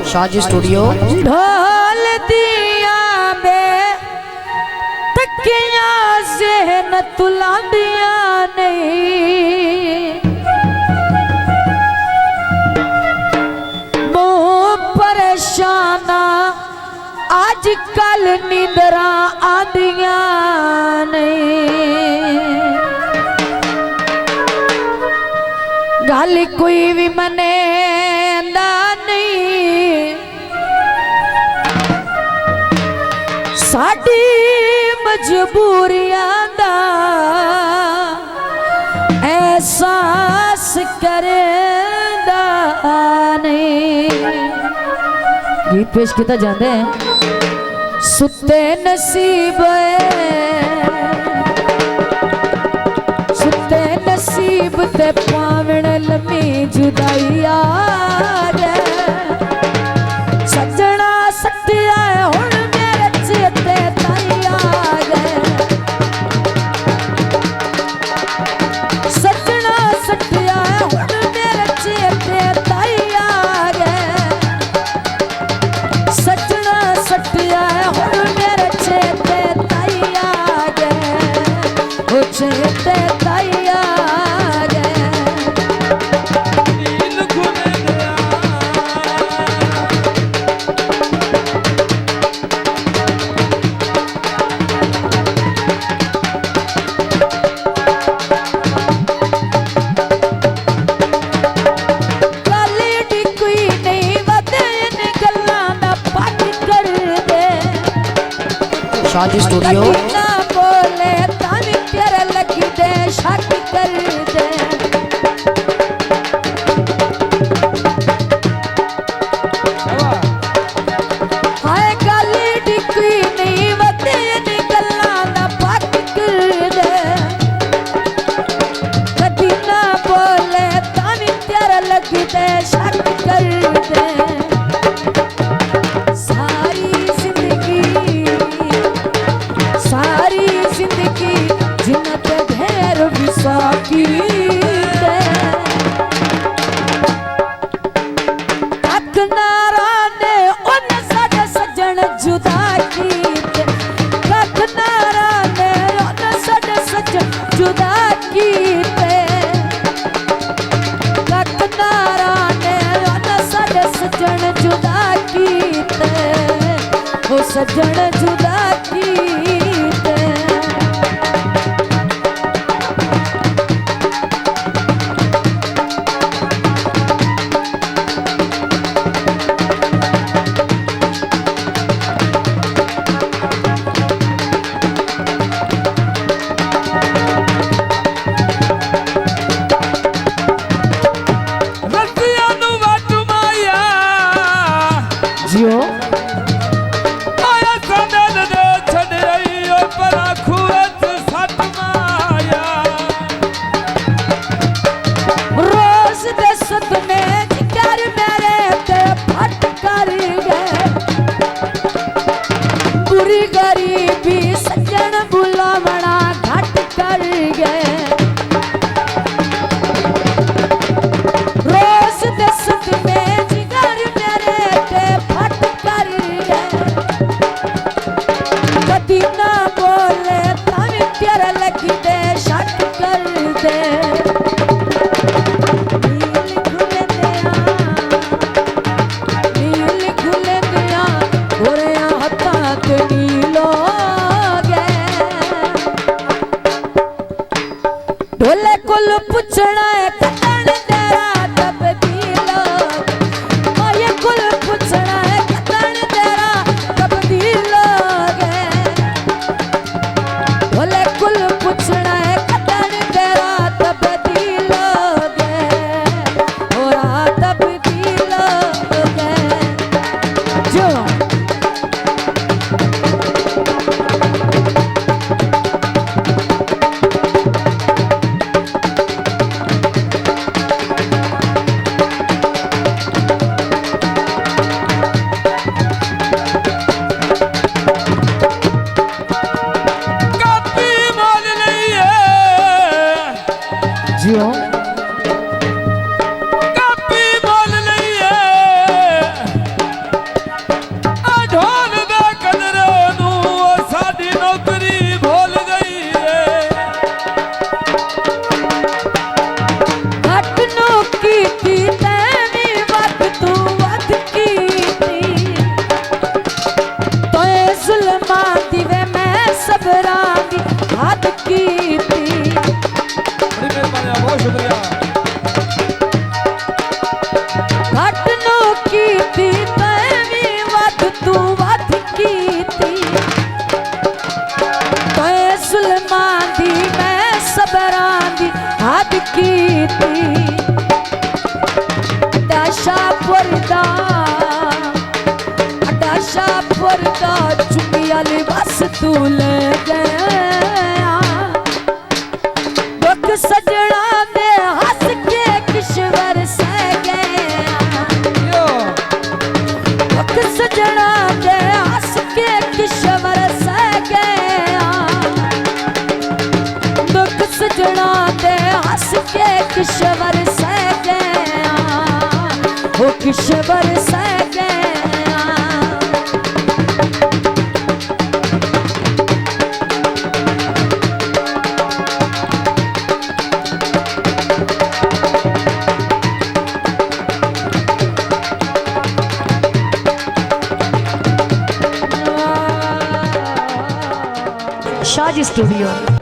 Shaji studio. ढोल दिया बे तकिया से न तुला दिया नहीं, बहुत परेशाना आजकल नींदरा आदिया नहीं। गल कोई भी मने नहीं, साडी मजबूरियां दा एहसास करेंदा नहीं। गीत पेश किया जाते हैं। सुते नसीब सुते नसीब ते पावण लम्मी जुदाई आ गए। सजना सटिया हुण मेरे चेते ताई आ गए। सजना सटिया हुण मेरे चेते ताई आ गए। सजना सटिया हुण मेरे चेते ताई आ गए। ओ चेते ताई आ गए। शाजी स्टूडियो। ना बोले तावी प्यारा लगी दे शक कर दे। हाय गाली डिक्की नहीं वते निकलना ना पक कर दे। कदी ना बोले तावी प्यारा लगी दे शक कर दे। सजन जुदा कीते। जियो तू ले गया। दुख सजना दे हंस के किश्वर सह गया। दुख सजना दे हंस के किश्वर सह गया। दुख सजना दे हंस के किश्वर सह गया। वो किश्वर सह गया। शाजी स्टूडियो।